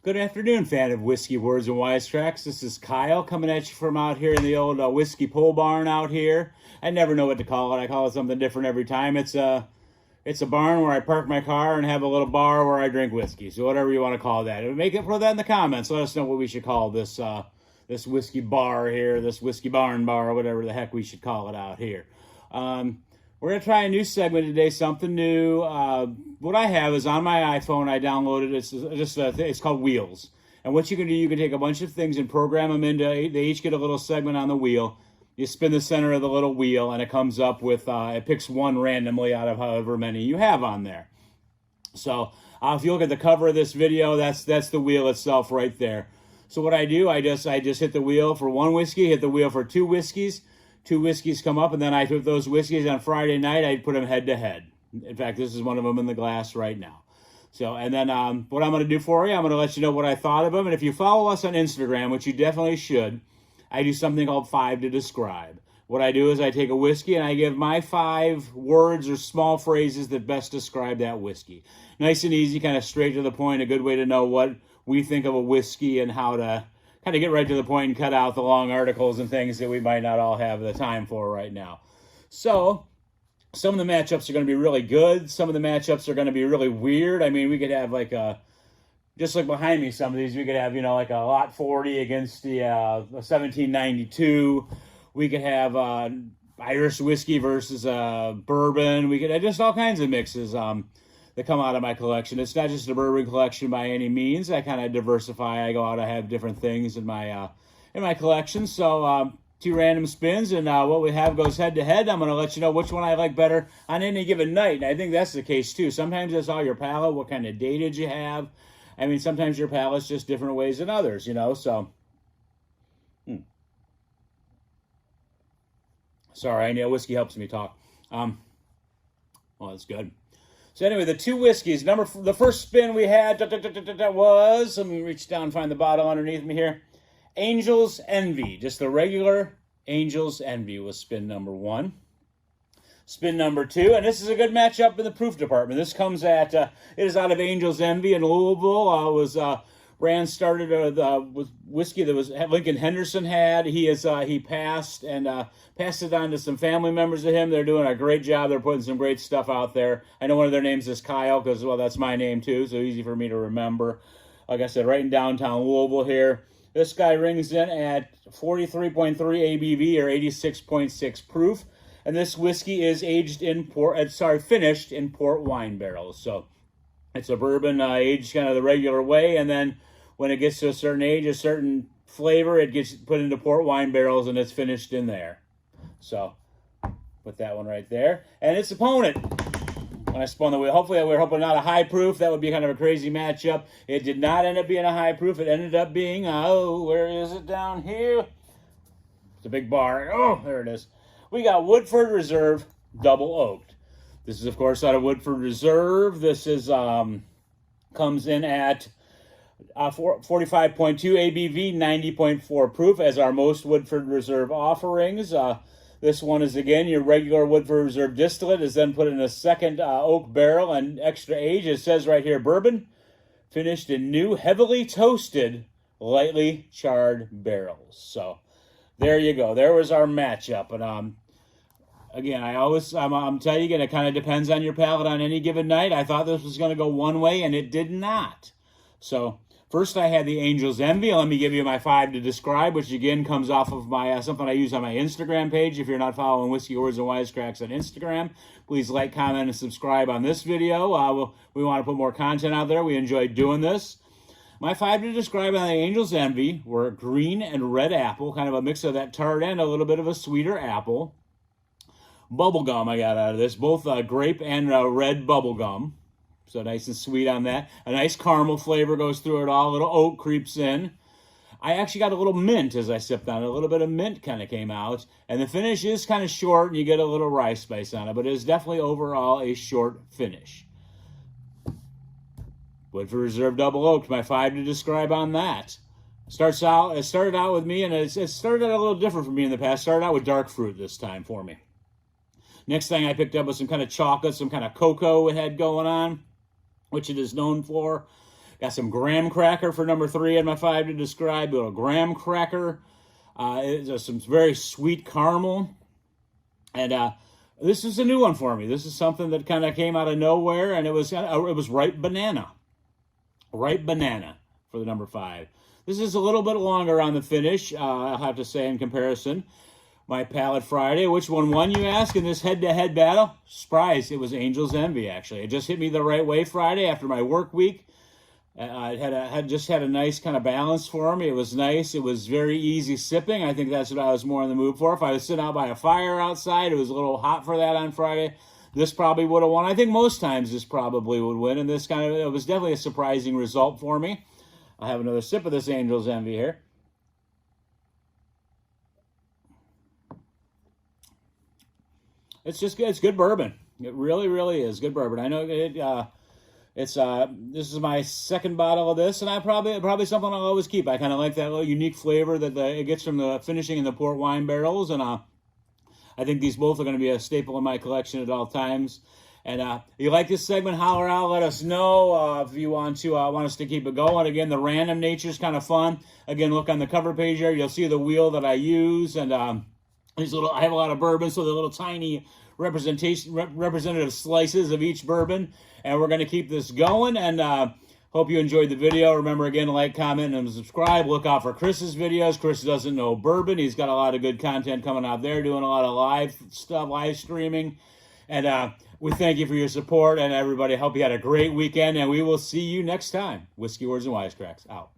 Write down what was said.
Good afternoon, fan of Whiskey Words and Wisecracks. This is Kyle coming at you from out here in the old whiskey pole barn out here. I never know what to call it. I call it something different every time. It's a barn where I park my car and have a little bar where I drink whiskey. So whatever you want to call that. Put that in the comments. Let us know what we should call this this whiskey bar here, this whiskey barn bar, or whatever the heck we should call it out here. We're going to try a new segment today, something new. What I have is on my iPhone, I downloaded it. It's called Wheels. And what you can do, you can take a bunch of things and program them into, they each get a little segment on the wheel. You spin the center of the little wheel, and it comes up with, it picks one randomly out of however many you have on there. So if you look at the cover of this video, that's the wheel itself right there. So what I do, I just hit the wheel for one whiskey, hit the wheel for two whiskeys. Two whiskeys come up, and then I took those whiskeys on Friday night. I put them head to head. In fact, this is one of them in the glass right now. So, and then what I'm going to do for you, I'm going to let you know what I thought of them. And if you follow us on Instagram, which you definitely should, I do something called 5 to Describe. What I do is I take a whiskey and I give my 5 words or small phrases that best describe that whiskey. Nice and easy, kind of straight to the point, a good way to know what we think of a whiskey and how to kind of get right to the point and cut out the long articles and things that we might not all have the time for right now. So, some of the matchups are going to be really good. Some of the matchups are going to be really weird. I mean, we could have just like behind me, some of these, we could have, like a Lot 40 against the 1792. We could have Irish whiskey versus bourbon. We could have just all kinds of mixes that come out of my collection. It's not just a bourbon collection by any means. I kind of diversify. I go out, I have different things in my collection. So 2 random spins, and what we have goes head to head. I'm going to let you know which one I like better on any given night. And I think that's the case too. Sometimes it's all your palate, what kind of day did you have. I mean, sometimes your palate's just different ways than others, so. Sorry, I know whiskey helps me talk. Well, that's good. So anyway, the 2 whiskeys. The first spin we had was, let me reach down and find the bottle underneath me here. Angel's Envy. Just the regular Angel's Envy was spin number 1. Spin number 2, and this is a good matchup in the proof department. This comes at, it is out of Angel's Envy in Louisville. Started with whiskey that was Lincoln Henderson had. He passed and passed it on to some family members of him. They're doing a great job. They're putting some great stuff out there. I know one of their names is Kyle because, well, that's my name too, so easy for me to remember. Like I said, right in downtown Louisville here. This guy rings in at 43.3 ABV or 86.6 proof, and this whiskey is finished in port wine barrels. So it's a bourbon aged kind of the regular way, and then when it gets to a certain age, a certain flavor, it gets put into port wine barrels and it's finished in there. So, put that one right there. And its opponent, when I spun the wheel, hopefully we're hoping not a high proof. That would be kind of a crazy matchup. It did not end up being a high proof. It ended up being, where is it down here? It's a big bar. Oh, there it is. We got Woodford Reserve Double Oaked. This is, of course, out of Woodford Reserve. This is comes in at 45.2 ABV, 90.4 proof as our most Woodford Reserve offerings. This one is, again, your regular Woodford Reserve distillate is then put in a second oak barrel and extra age. It says right here, bourbon, finished in new, heavily toasted, lightly charred barrels. So there you go. There was our matchup. And again, I'm telling you again, it kind of depends on your palate on any given night. I thought this was going to go one way, and it did not. So first I had the Angel's Envy. Let me give you my 5 to Describe, which again comes off of my something I use on my Instagram page. If you're not following Whiskey Words and Wisecracks on Instagram, please like, comment, and subscribe on this video. We want to put more content out there. We enjoy doing this. My 5 to Describe on the Angel's Envy were green and red apple, kind of a mix of that tart and a little bit of a sweeter apple. Bubblegum I got out of this, both grape and red bubblegum. So nice and sweet on that. A nice caramel flavor goes through it all. A little oak creeps in. I actually got a little mint as I sipped on it. A little bit of mint kind of came out. And the finish is kind of short, and you get a little rye spice on it. But it is definitely overall a short finish. Woodford Reserve Double Oaked, my 5 to Describe on that. It started out with me, and it started out a little different for me in the past. Started out with dark fruit this time for me. Next thing I picked up was some kind of chocolate, some kind of cocoa it had going on, which it is known for. Got some graham cracker for number 3 in my 5 to describe. A little graham cracker. It's some very sweet caramel. And this is a new one for me. This is something that kind of came out of nowhere, and it was ripe banana. Ripe banana for the number 5. This is a little bit longer on the finish, I'll have to say, in comparison. My Palate Friday. Which one won, you ask, in this head-to-head battle? Surprise, it was Angel's Envy, actually. It just hit me the right way Friday after my work week. It had a nice kind of balance for me. It was nice. It was very easy sipping. I think that's what I was more in the mood for. If I was sitting out by a fire outside, it was a little hot for that on Friday. This probably would have won. I think most times this probably would win, and it was definitely a surprising result for me. I'll have another sip of this Angel's Envy here. It's just good. It's good bourbon. It really, really is good bourbon. I know this is my second bottle of this, and probably something I'll always keep. I kind of like that little unique flavor that it gets from the finishing in the port wine barrels, and I think these both are going to be a staple in my collection at all times. And if you like this segment, holler out, let us know if you want us to keep it going. Again, the random nature is kind of fun. Again, look on the cover page here. You'll see the wheel that I use, and I have a lot of bourbon, so they're little tiny representative slices of each bourbon. And we're going to keep this going, and hope you enjoyed the video. Remember, again, to like, comment, and subscribe. Look out for Chris's videos. Chris doesn't know bourbon. He's got a lot of good content coming out there, doing a lot of live streaming. And we thank you for your support, and everybody, hope you had a great weekend, and we will see you next time. Whiskey Words and Wisecracks, out.